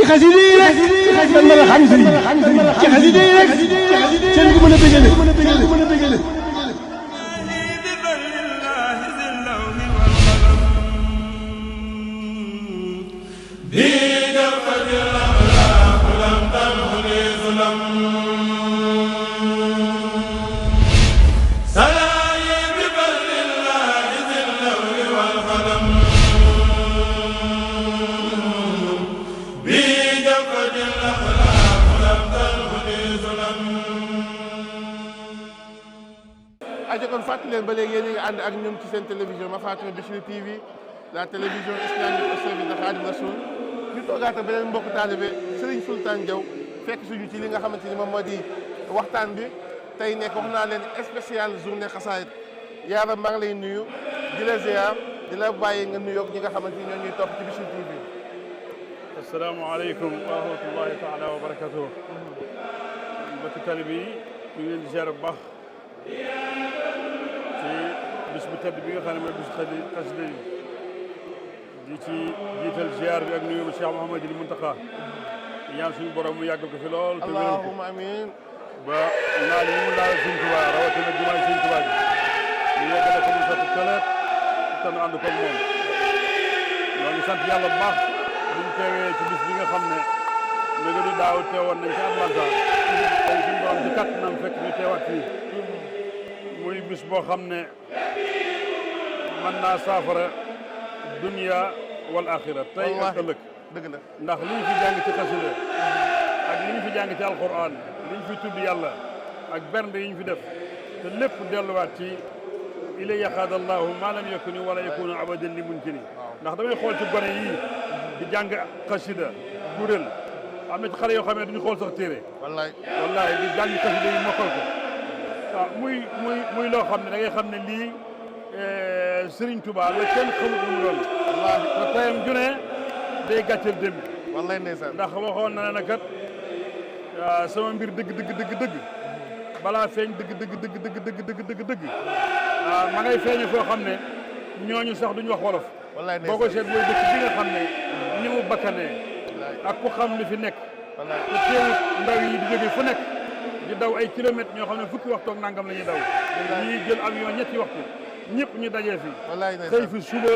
xasida yi rek dañ mën a xam sëriñ bi ci xasida yi rek seen ko mën a bégale kon fàttali leen ba léegi yéen a ngi ànd ak ñun ci seen télévision Mafaatihul Bichri TV la télévision islamique au service de Khadim Rassoul ñu toogaat ak beneen mbokk taalibe Serigne Sultan Diaw fekk suñu ci li nga xamante ni moom moo di waxtaan bi tey nekk wax naa leen spécial journée xasaayid yaaram maa ngi lay nuyu di la ziar di la bàyyi nga nuyoog ñi nga xamante ni ñoo ñuy topp ci Bichri TV. asalaamaaleykum wa rahmatullahi taala wa barakatuh. mbokki taalibe yi ñu ngi leen di ziar bu baax ci bis bu tedd bi nga xam ne mooy bis xasida yi di ci jiital ziar bi ak nuyu bu Cheikh Mouhamadul Mountakha ñaan suñu borom mu yàggal ko fi lool te wéral ko allahumma amiin ba naal yi mu laal Sëñ Tuubaa rawatina jumaay Sëñ Tuubaa ji ñu yeggale ko mu sotti coleet te nu ànd ko moom ñoo ngi sant yàlla bu baax bu ñu teewee ci bis bi nga xam ne léegi di daaw teewoon nañ ci Atlanta tey suñu borom ci kàttanam fekk ñu teewaat fii muy bis boo xam ne mën naa saafara dunya wal axira tey ak ëllëg dëgg la ndax li ñu fi jàng ci xasida ak li ñu fi jàng ci alquran li ñu fi tudd yàlla ak bernde yi ñu fi def te lépp delluwaat ci ilay yaxaad allahu maa lam yakuni wala yakunu abadan li mumkini ndax damay xool ci gone yii di jàng xasida kuréel am na ci xale yoo xam ne duñu xool sax téere wallaay di jàng xasida yi mokkal ko waaw muy loo xam ne da ngay xam ne lii Serigne Touba la kenn xamut lu mu doon wallaahi te tayam junne day gàcceel démb wallaay ndeysaan ndax waxoon na ne kat sama mbir dëgg balaa feeñ dëgg ma ngay feeñe foo xam ne ñooñu sax duñu wax wolof wallaay boo ko seet mooy dëkk bi nga xam ne ni mu bakkanee ak ku xam li fi nekk te teewut ndaw yi di jóge fu nekk di daw ay kilomètres ñoo xam ne fukki waxtu ak nangam la ñuy daw ñii jël avion ñetti waxtu ñëpp ñu dajee fi xëy fi suba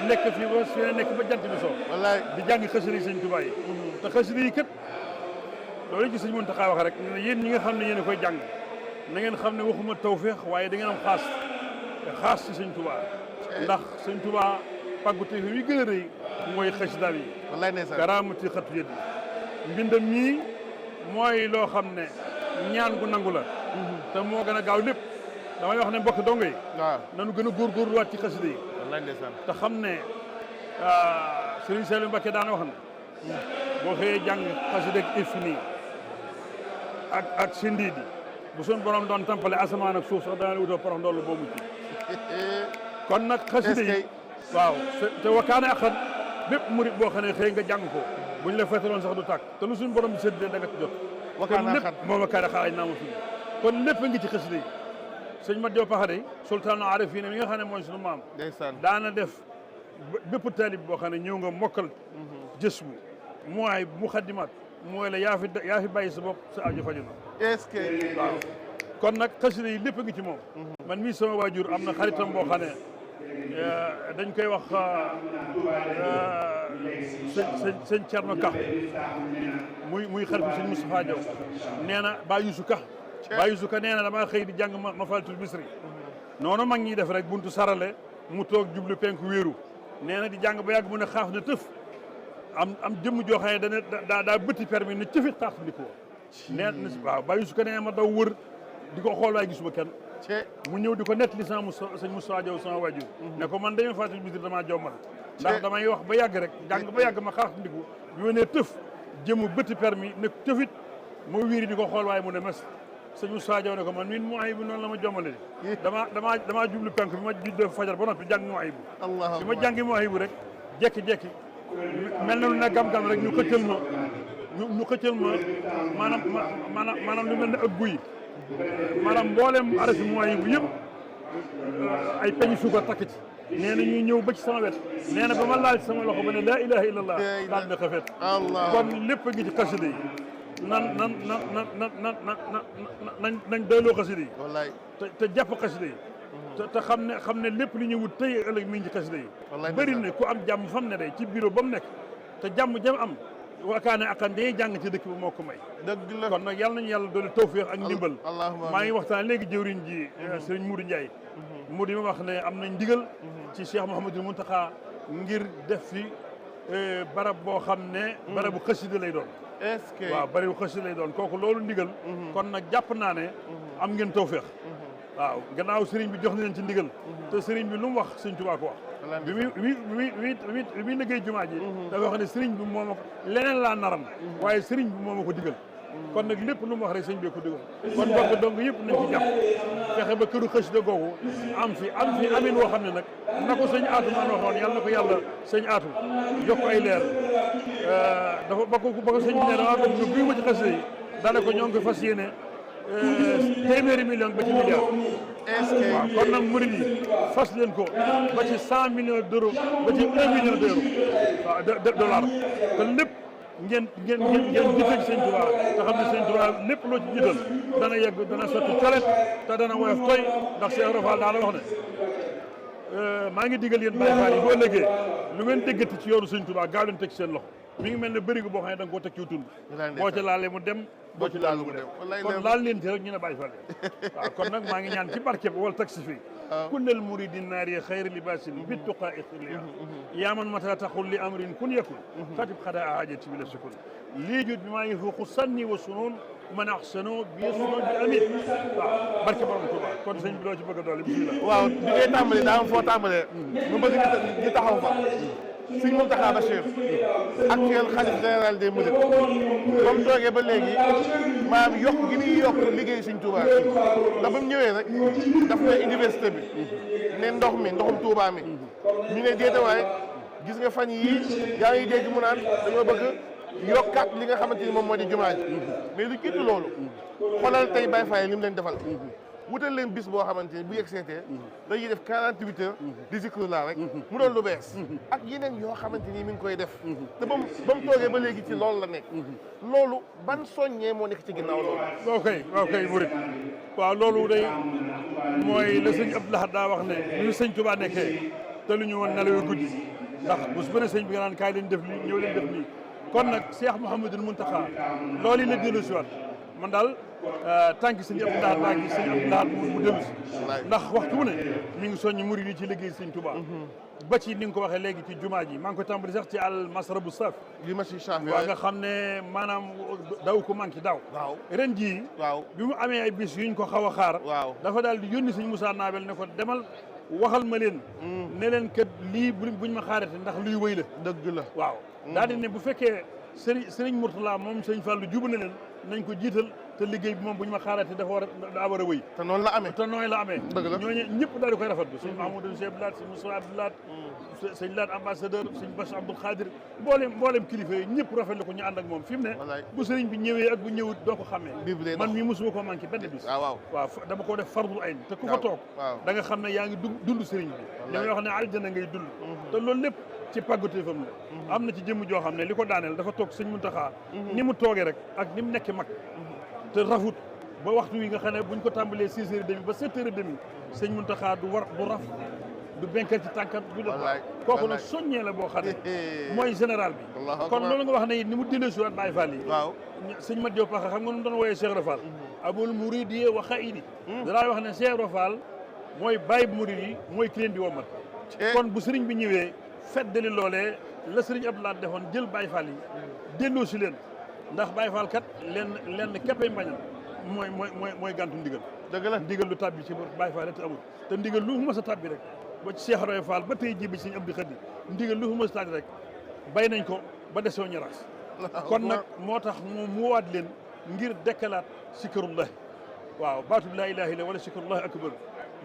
nekk fi ba su nekk ba jant bi soo di jàng xasida yi Sëñ Tuubaa yi te xasida yi kat loolu ci Sëñ Muntaxa wax rek ne yéen ñi nga xam ne yéen a koy jàng na ngeen xam ne waxuma tawfeex waaye da ngeen am xaas ci Sëñ Tuubaa ndax Sëñ Tuubaa pàggute fi muy gën a rëy mooy xasida yi karaamati xatu yët yi mbindam mii mooy loo xam ne ñaan gu nangu la te moo gën a gaaw lépp damay wax ne mbokk dongo yi nanu gën a góorgóorluwaat ci xasida yi te xam ne Serigne Saliou Mbacké daana wax ne boo xëyee jàng xasida ak Ifni ak Sindiidi bu suñ borom doon tampale asamaan ak suuf sax dana wutoo porox ndoolu boo mucc kon nag xasida yi waaw te wakaane axan bépp murit boo xam ne xëy nga jàng ko buñ la fetaloon sax du tàkk te lu suñ borom bi séddee da nga ci jot kon lépp moom wakaane xaaj naa ma tudd kon lépp a ngi ci xasida yi sëñ Mat Jaw Paxade sultaanu arifina mi nga xam ne mooy sunu maam daana def bépp taalib boo xam ne ñëw nga mokkal jës bu mooy mu xaddimaat mooy la yaa fi bàyyi sa bopp sa aajo faju na est-ce que waaw kon nag xasida yi lépp a ngi ci moom man mii sama waajur am na xaritam boo xam ne dañ koy wax sëñ Cerno Ka muy xaritu sëñ Moustapha Diaw nee na Ba Youssou Ka Ba Youssou Ka nee na dama xëy di jàng Mafaatihul Bichri noonu mag ñi def rek buntu sarale mu toog jublu penku wéeru nee na di jàng ba yàgg mu ne xaaf na tëf am jëmm joo xam ne daa bëtti permis ne cëfit xaaf ndi ko nee na waaw Ba Youssou Ka nee ma daw wër di ko xool waaye gisuma kenn mu ñëw di ko nettali sëñ Moustapha Diaw sama waajur ne ko man dañoo Mafaatihul Bichri damaa jommal ndax damay wax ba yàgg rek jàng ba yàgg ma xaaf ndiku bi ma nee tëf jëmu bëtti permis ne tëfit ma wiiri di ko xool waaye mu ne mes sëñ Moussa Diaw ne ko man min muwaay bu noonu la ma jommale damaa jublu penk bi ma juddoo fajar ba noppi jàng muwaay bu bi ma jàngi muwaay bu rek jekki-jekki mel na lu ne gam-gam rek ñu xëccal ma maanaam lu mel ne ak guy maanaam mboolem arafi muwaay bu yëpp ay peñi suukar takk ci nee na ñuy ñëw ba ci sama wet nee na ba ma laal ci sama loxo ba ne laa ilaha illallah daal ne xafet kon lépp a ngi ci xasida yi nañ doyloo xasida yi te jàpp xasida yi te xam ne lépp li ñu wut tey ëllëg mi ngi ci xasida yi bëri ne ku am jàmm fam ne day ci bureau ba mu nekk te jàmm jam am wakaane akan dañuy jàng ci dëkk bi moo ko may dëgg la kon nag yàlla nañu yàlla doole tawfeex ak ndimbal maa ngi waxtaan léegi jëwriñ ji sëriñ Moudou Ndiaye Moudou ma wax ne am nañ ndigal ci Cheikh Mouhamadou Mountakha ngir def fi barab boo xam ne barabu xasida lay doon est-ce que waaw barabu xasida lay doon kooku loolu ndigal kon nag jàpp naa ne am ngeen tawfeex waaw gannaaw sëriñ bi jox na leen ci ndigal te sëriñ bi lu mu wax sëriñ Tuubaa ko wax bi muy liggéey jumaa ji dafa wax ne sëriñ bi moo ma ko leneen laa naram waaye sëriñ bi moo ma ko digal kon nag lépp lu mu wax rek sëriñ bi ko digal kon bokk donc yëpp nañ ci jàpp fexe ba këru xasida googu am fi amin woo xam ne nag na ko sëñ aatu man waxoon yàlla na ko yàlla sëñ aatu jox ko ay leer dafa ba ko sëñ bi ne dama bëgg ñu bii ma ci xasida yi daane ko ñoo ngi ko fas yéene téeméeri million ba ci milliard est-ce que waaw kon nag murid yi fas leen ko ba ci 100 millions d'euros ba ci 1 million d'euros waaw dollars te lépp ngeen jiital ci sëñ Tuubaa te xam ne sëñ Tuubaa lépp loo ci jiital dana yegg dana sotti colet te dana woyof toy ndax Cheikh Rafal daana wax ne maa ngi digal yéen Baye Fall yi boo léegi lu ngeen déggati ci yoonu sëñ Tuubaa gaaw leen teg ci seen loxo mi ngi mel ne bërigo boo xam ne da nga koo teg ci tund boo ci laalee mu dem boo ci laal mu dem kon laal leen ci rek ñu ne Baye Fall waaw kon nag maa ngi ñaan ci barke bi wala taxi fii kullal muridin naari xayri libasin bi tuqaa ixliya yaa man mata taxul li amrin kun yakun xatib xadaa haajati bi la sukun lii jut bi maa ngi fuuqu sanni wa sunoon man axsano bi sunoon bi amin waaw barke borom Tuuba kon sëñ bi loo ci bëgg a doole bismillah waaw bi ngay tàmbali daa am foo tàmbalee mu bëgg ñu taxaw fa Sëñ Mountakha Bachir actuel xalif général des Mourides ba mu toogee ba léegi maanaam yokk gi muy yokk liggéey Sëñ Touba ndax ba mu ñëwee rek daf ne université bi ne ndoxum Touba mi ñu ne déetawaay gis nga fan yii yaa ngi dégg mu naan dañoo bëgg yokkaat li nga xamante ni moom moo di jumaa ji mais lu jiitu loolu xoolal tey Baye Fall li mu leen defal wutal leen bis boo xamante ni bu yegg seetee dañuy def 48 heures di zikrullah rek mu doon lu bees ak yeneen yoo xamante ni mi ngi koy def te ba mu toogee ba léegi ci loolu la nekk loolu ban soññee moo nekk ci ginnaaw loolu waaw kay murid waaw loolu day mooy la sëñ Abdou Lahad daa wax ne lu sëñ Tuubaa nekkee te lu ñu woon nelaw guddi ndax bés bu ne sëñ bi nga naan kaay leen def lii ñëw leen def lii kon nag Cheikh Mouhamadul Mountakha loolu yi la dellu si waat man daal tànki sëñ Abdou Lahad tànki sëñ Abdou Lahad mu dellu si ndax waxtu wu ne mi ngi soññ murid yi ci liggéey sëñ Tuubaa ba ci ni nga ko waxee léegi ci jumaa ji maa ngi ko tàmbali sax ci al masrabu saf li ma si saaf waaw nga xam ne maanaam daw ko manqué daaw ren jii bi mu amee ay bis yuñ ko xaw a xaar dafa daal di yónni sëñ Moussa Nabel ne ko demal waxal ma leen ne leen kat lii buñ ma xaarate ndax luy wëy la dëgg la waaw daal di ne bu fekkee sëriñ Mourtala moom sëñ Fallou jubu na leen nañ ko jiital te liggéey bi moom bu ñu ma xaarate daa war a wëy te noonu la amee dëgg la ñooñu ñëpp daal di koy rafetlu sëñ Mahamadou Cheikh Abdoulaye sëñ Moussa Abdoulaye sëñ Laat ambassadeur sëñ Bass Abdoul Khadir mboolem kilifa yi ñëpp rafetlu ko ñu ànd ak moom fi mu ne bu sëriñ bi ñëwee ak bu ñëwut doo ko xàmmee man mii mosuma ko manqué benn bis waaw dama ko def fardul ayn te ku fa toog da nga xam ne yaa ngi dund sëriñ bi li may wax ne aljana ngay dund te loolu lépp ci pàggatéefam la am na ci jëmm joo xam ne li ko daaneel dafa toog sëñ Mountakha ni mu toogee rek ak ni mu nekkee mag te rafut ba waxtu wi nga xam ne buñ ko tàmbalee 6h30 ba 7h30 sëñ Mountakha du raf du benkal ci tànkat du def kooku nag soññee la boo xam ne mooy général bi kon loolu nga wax ne ni mu delloo si waat Baye Fall yi sëñ Mat Diop Paxa xam nga nu doon wooyee Cheikh Rafal abul mouridi wa xaidi danaa wax ne Cheikh Rafal mooy Baye murid yi mooy ki leen di womat kon bu sëriñ bi ñëwee feddali loolee la sëriñ Abdoulaye defoon jël Baye Fall yi delloo si leen ndax Baye Fall kat lenn képpay mbañal mooy gàntu ndigal dëgg la ndigal lu tàbbi ci Baye Fall te amul te ndigal lu fu mas a tàbbi rek ba ci Cheikh Roy Fall ba tey jibi sëñ Abdou Khadi ndigal lu fu mas a tàbbi rek bay nañ ko ba desoo ñaraas kon nag moo tax mu waat leen ngir dekkalaat sikarullah waaw baatu bi laa ilaha illa wala sikarullah akbar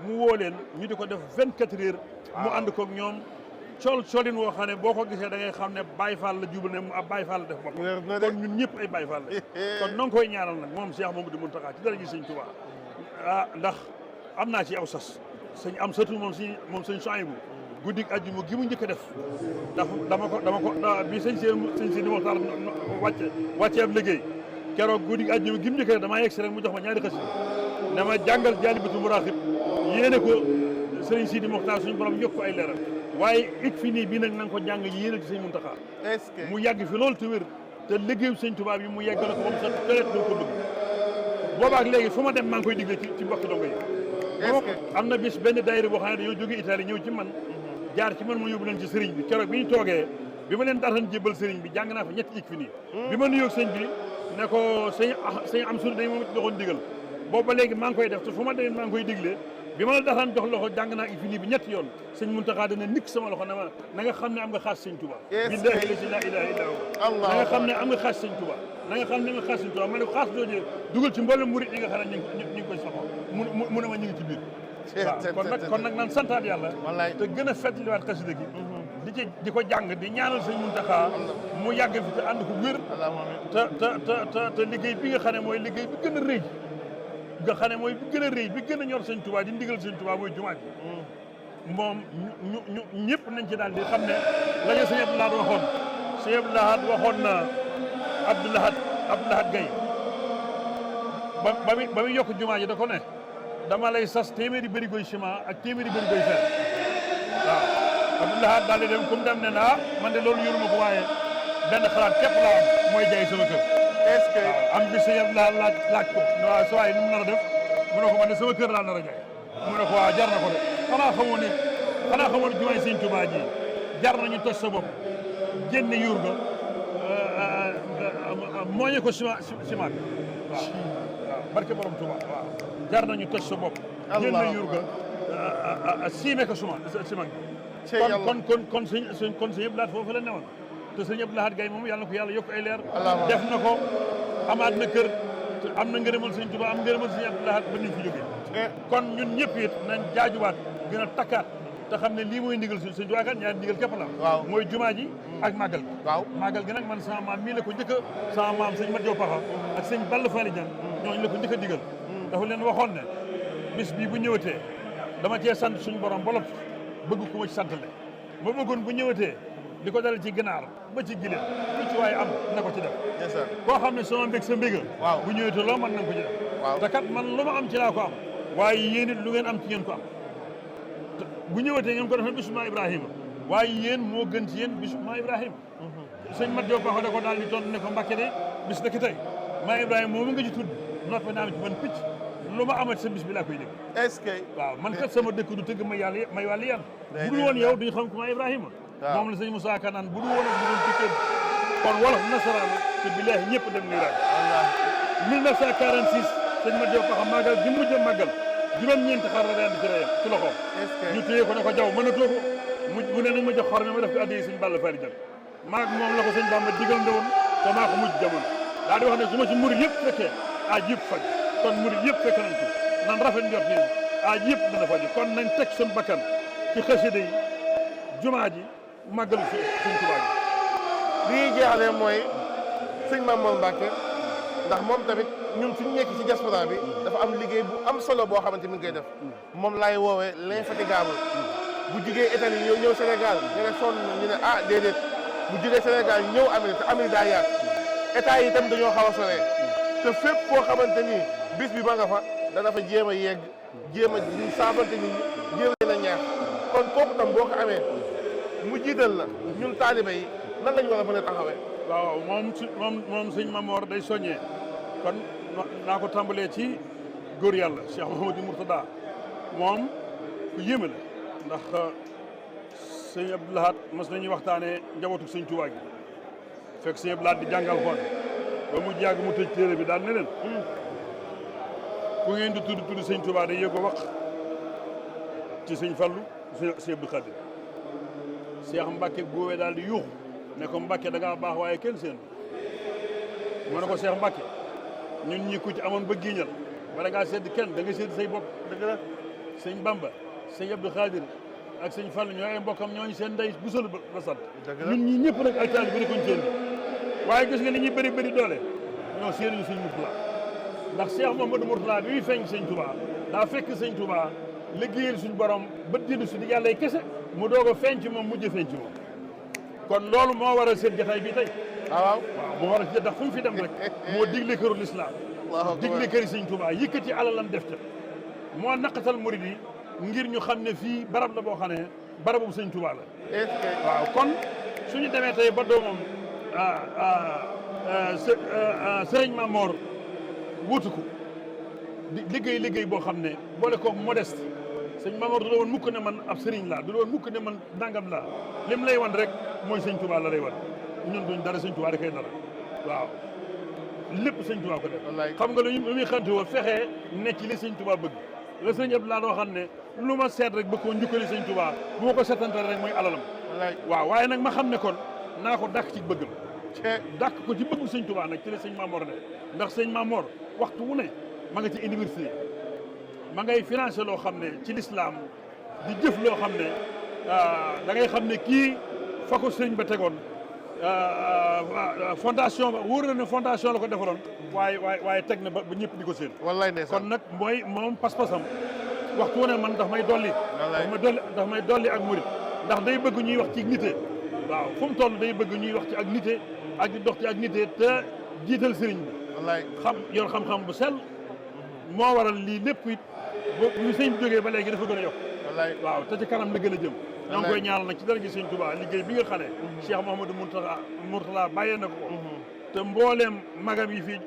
mu woo leen ñu di ko def 24 heures mu ànd koog ñoom colin woo xam ne boo ko gisee da ngay xam ne Baye Fall la jubal ne mu ab Baye Fall la def bopp kon ñun ñëpp ay Baye Fall la kon noo ngi koy ñaanal nag moom Cheikh Mamadou Mountakha ci dara ji sëñ Touba ndax am naa ci aw sas sëñ am satu moom sëñ Souhaïbou guddik àjjuma gi mu njëkk a def ndax dama ko bi sëñ si di waxtaan wàcce ab liggéey keroog guddik àjjuma gi mu njëkk a def damaa yegg si rek mu jox ma ñaari xasida ne ma jàngal Jaalibatul Maraaxib yéene ko sëriñ Sidi Moxtaar suñu borom yokk ko ay leeral waaye it fi nii bii nag na nga ko jàng yéene ci sëñ Muntaxa mu yàgg fi loolu te wér te liggéeyu sëñ Tuubaa bi mu yeggale ko ba mu sax tëreet doo ko bëgg boobaak léegi fu ma dem maa ngi koy digle ci mbokk dongo yi am na bis benn daayira boo xam ne dañoo jóge Italie ñëw ci man jaar ci man ma yóbbu leen ci sëriñ bi keroog bi ñu toogee bi ma leen daataan jébbal sëriñ bi jàng naa fa ñetti ik fi nii bi ma nuyoog sëñ bi ne ko sëñ am suñu dañ moom it doxoon digal boobu ba léegi maa ngi koy def te fu ma demee maa ngi koy diglee bi ma la daataan jox loxo jàng naa ik fi nii bi ñetti yoon sëñ Muntaxa dana nikk sama loxo ne ma na nga xam ne am nga xaas sëñ Tuubaa billaahi laa ilaaha illaa huwa na nga xam ne am nga xaas sëñ Tuubaa na nga xam ne nga xaas sëñ Tuubaa ma ne ko xaas jooju dugal ci mboolem murit yi nga xam ne ñu ngi koy soxla mu ne ma ñu ngi ci biir waaw kon nag naan santaat yàlla te gën a fàttaliwaat xasida gi di ko jàng di ñaanal sëñ Muntaxa mu yàgg fi te ànd ko wér te liggéey bi nga xam ne mooy liggéey bi gën a rëy nga xam ne mooy bi gën a rëy bi gën a ñor sëñ Tuubaa di ndigal sëñ Tuubaa mooy jumaa ji moom ñu ñëpp nañ ci daal di xam ne la ñu sëñ Abdou Lahad waxoon sëñ Abdou Lahad waxoon na Abdou Lahad Gaye ba muy yokk jumaa ji da ko ne dama lay sas téeméeri bëri goy ciment ak téeméeri bëri goy fer waaw Abdou Lahad daal di dem comme dem ne na man de loolu yoruma ko waaye benn xalaat képp laa am mooy jaay sama kër est-ce que am bi sëñ Abdou Lahad laaj ko waaw sa waay nu mu nar a def mu ne ko man de sama kër laa nar a jaay mu ne ko waaw jar na ko de xanaa xamoon ne jumaay sëñ Tuubaa ji jar nañu toj sa bopp génne yuur ga mooñe ko ciment bi waaw barke borom Tuubaa waaw jar nañu toj sa bopp génne yuur ga siime ko ciment bi kon sëñ Abdou Lahad foofu la newoon te sëñ Abdou Lahad Gaye moom yàlla na ko yàlla yokk ay leer def na ko amaat na kër am na ngërëmal sëñ Tuubaa am ngërëmal sëñ Abdou Lahad ba ni fi jógee kon ñun ñëpp it nañ jaajuwaat gën a takkaat te xam ne lii mooy ndigal sëñ Tuubaa kat ñaari ndigal képp la mooy jumaa ji ak màggal gi màggal gi nag man sama maam mii la ko njëkk a sama maam sëñ Mat Jaw Paxa ak sëñ Balla Fally Dieng ñooñu la ko njëkk a digal dafa leen waxoon ne bis bii bu ñëwatee dama cee sant suñu borom bolop bëgg ku ma ci santale ma bëggoon bu ñëwatee di ko dal ci ginaar ba ci gileem lu ci waaye am na ko ci def koo xam ne sama mbég sa mbéga bu ñëwatee loo mën na ko ci def te kat man lu ma am ci laa ko am waaye yéen it lu ngeen am ci ngeen ko am bu ñëwatee ngeen ko defee bisu Maam Ibrahima waaye yéen moo gën ci yéen bisu Maam Ibrahima sëñ Mat Jaw Paxa da ko daal di tontu ne ko Mbàkke de bis dëkk tey Maam Ibrahima moomu nga ci tudd noppi naa am ci man picc lu ma amat sa bis bi laa koy dégg est-ce que waaw man kat sama dëkk du tëgg may wàlli yan bu dul woon yow duñu xam ko Maam Ibrahima moom la sëñ Moussa Ka naan bu dul woon ak bu doon pikkee kon wolof nasaraan te billaahi ñëpp dem ni raag 1946 sëñ Mat Jaw Paxa màggal gi mujj a màggal juróom-ñeenti xar la daan di ci reyam ci loxoom ñu téye ko ne ko jaw mënatoo ko mu ne nañ ma jox xar mi ma def ko addi sëñ Balla Fally Dieng maag moom la ko sëñ Bamba digal ndewoon te maa ko mujj jamono daa di wax ne su ma ci murid yëpp fekkee aaj yëpp faj kon murid yëpp fekk nañ ko nan rafet njort ni aaj yëpp dana faj kon nañ teg suñu bakkan ci xasida yi jumaa ji màggalu sëñ Tuubaa ji li ñuy jeexalee mooy sëñ Mamour Mbacke ndax moom tamit ñun suñu nekk ci diaspora bi dafa am liggéey bu am solo boo xamante mi ngi koy def moom laay woowee l'infatigable bu jugee Italie ñëw Sénégal ñu ne sonn ñu ne ah déedéet bu jugee Sénégal ñëw Amérique te Amérique daa yaatu état yi itam dañoo xaw a soree te fépp koo xamante ni bis bi ma nga fa dana fa jéem a yegg jéem a saafante nit ñi jéem leen a ñaax kon kooku tam boo ko amee mu jiital la ñun taalibe yi nan lañ war a mën a taxawee. waaw moom sëñ Mamor day soññee kon naa ko tàmbalee ci góor yàlla Cheikh Mouhamadou Mourtada moom ku yéeme la ndax sëñ Abdou Lahad mas nañuy waxtaanee njabootu sëñ Tuubaa gi fekk sëñ Abdou Lahad di jàngal xoon ba mu jàgg mu tëj téere bi daal ne leen ku ngeen di tudd sëñ Tuubaa day yëg ko wax ci sëñ Fallu sëñ Abdou Khadir Cheikh Mbacke góowee daal di yuuxu ne ko Mbacke da ngaa baax waaye kenn seen mu ne ko Cheikh Mbacke ñun ñi ku ci amoon ba giiñal bala ngaa sedd kenn da nga sedd say bopp dëgg la sëñ Bamba sëñ Abdou Khadir ak sëñ Fallu ñooy ay mbokkam ñooñu seen ndey busal ba sant ñun ñi ñëpp nag ay taal bi rekoñ seen bi waaye gis nga li ñuy bëri doole ñoo séenuñu sëñ Mourtala ndax Cheikh Mouhamadou Mourtala bi muy feeñ sëñ Touba daa fekk sëñ Touba liggéeyal suñu borom ba dindi suñu yàlla kese mu doog a feeñ ci moom mujj feeñ ci moom kon loolu moo waral seen jotaay bi tey waaw moo waral ci ndax fu mu fi dem rek moo digle këru lislaam digle këri sëñ Tuubaa yëkkati alalam def ca moo naqatal murid yi ngir ñu xam ne fii barab la boo xam ne barabu sëñ Tuubaa la waaw kon suñu demee tey ba doomam sëriñ Mamor wuutu ko di liggéey boo xam ne boole ko modeste sëñ Mamor du la woon mukk ne man ab sëriñ laa du la woon mukk ne man nangam laa lim lay wan rek mooy sëñ Tuubaa la lay wan ñun duñ dara sëñ Tuubaa rek kay dara waaw lépp sëñ Tuubaa ko def xam nga lu muy xante woo fexee ne ci li sëñ Tuubaa bëgg la sëñ Abdoulaye waxam ne lu ma seet rek bëgg koo njukkali sëñ Tuubaa bu ma ko seetantal rek mooy alalam waaw waaye nag ma xam ne kon naa ko dàkk ci bëggam dàkk ko ci bëggu sëñ Tuubaa nag ci la sëñ Mamor ne ndax sëñ Mamor waxtu wu ne ma nga ci université ma ngay financé loo xam ne ci lislaam di jëf loo xam ne da ngay xam ne kii fa ko sëñ ba tegoon fondation ba wóor na ne fondation la ko defaloon waaye teg na ba ñëpp di ko seen wallaay ndeysaan kon nag mooy moom pas-pasam waxtu wu ne man daf may dolli ak murit ndax day bëgg ñuy wax ci nite waaw fu mu toll day bëgg ñuy wax ci ak nite ak di dox ci ak nite te jiital sëriñ bi wallaay yor xam-xam bu sell moo waral lii lépp it bu sëñ bi jógee ba léegi dafa gën a yokk waaw te ci kanam la gën a jëm ñoo ngi koy ñaanal nag ci dara gi sëñ Tuubaa liggéey bi nga xam ne Cheikh Mouhamadou Mourtala bàyyee na ko te mbooleem magam yi fi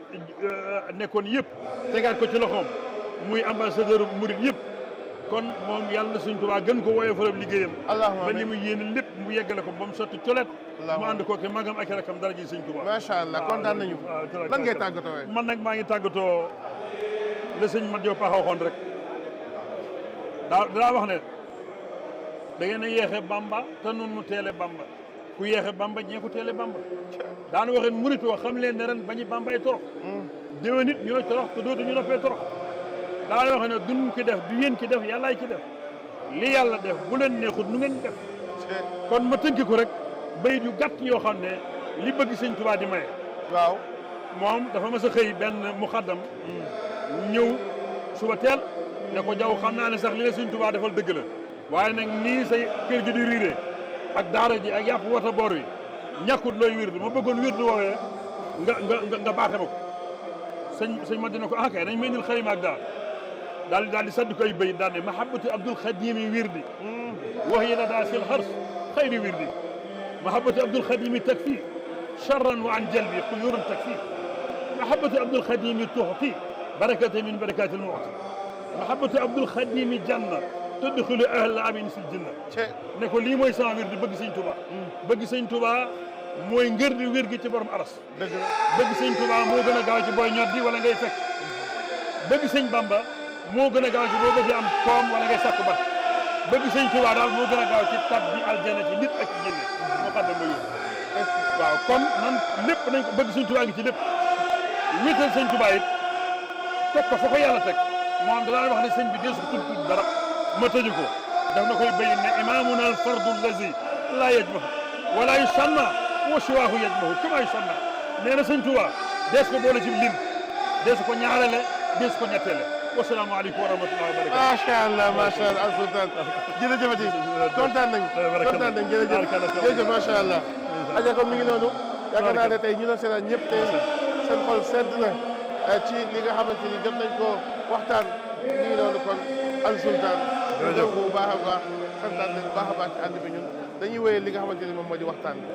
nekkoon yëpp tegaat ko ci loxoom muy ambassadeur murid yëpp kon moom yàlla na sëñ Tuubaa gën ko woyofalal liggéeyam ba ni mu yéene lépp mu yeggale ko ba mu sotti colet mu ànd ko ke magam ak rakam dara gi sëñ Tuubaa macha allah kontaan nañu lan ngay tàggatoo man nag maa ngi tàggatoo la sëñ Mat Diop waxoon rek daa wax ne da ngeen a yeexe Bamba te nun mu teele Bamba ku yeexe Bamba ñee ko teele Bamba daana waxeen murit wax xam leen ne ren bañu Bambay torox déwén nit ñooy torox te dootu ñu noppee torox daana waxe ne duñ ki def du yéen ki def yàllaay ki def li yàlla def bu leen neexut nu ngeen def kon ma tënki ko rek bayit yu gàtt yoo xam ne li bëgg sëñ Tuubaa di maye waaw moom dafa mas a xëy benn muxaddam ñëw suba teel ne ko jaw xam naa ne sax li la sëñ Tuubaa defal dëgg la waaye nag nii say kër gi di riiree ak daara ji ak yàpp wata boor wi ñàkkut looy wirdu ma bëggoon wirdu woowee nga baaxe ma ko sëñ ma dina ko kay dañ may indil xarima ak daal di saddi ko ay bayit daal ne mahabbatu abdul xadimi wirdi wax yi la daa sil xars xayri wirdi mahabbatu abdul xadimi takfi charran wa an jalbi xuyuran takfi mahabbatu abdul xadimi tuxti barakata min barakati lmuti mahabbatu abdul xadimi janna tadxulu ahla amin fil janna ne ko lii mooy sama wirdi bëgg sëñ Tuubaa bëgg sëñ Tuubaa mooy ngër di wér gi ci borom aras bëgg sëñ Tuubaa moo gën a gaaw ci booy ñoddi wala ngay fekk bëgg sëñ Bamba moo gën a gaaw ci boo bëggee am koom wala ngay sàkk ba bëgg sëñ Tuubaa daal moo gën a gaaw ci tab bi aljana ci nit ak ci jinne moo xam ne ma yóbbu waaw kon nan lépp nañ ko bëgg sëñ Tuubaa ngi ci lépp wéetal sëñ Tuubaa it teg ko fa ko yàlla teg moom danaa wax ne sëñ bi deesu ko tudd dara ma tëju ko daf na koy bayin ne imamuna al fardu allazi laa yajmahu wala yusanna wa siwaahu yajmahu kama yusanna nee na sëñ Tuubaa dees ko boole ci lim dees ko ñaarele dees ko ñetteele wasalaamaaleykum wa rahmatullahi wa barakatu macha allah macha allah al sultan jërëjëfati kontaan nañ jërëjëf macha allah aja comme mi ngi noonu yaakaar naa ne tey ñu doon seetaan ñëpp tey seen xol sedd na ci li nga xamante ni jot nañ ko waxtaan ñu ngi noonu kon al sultan bu baax a baax santaan nañ bu baax a baax ci ànd bi ñun dañuy wéyee li nga xamante ni moom moo di waxtaan bi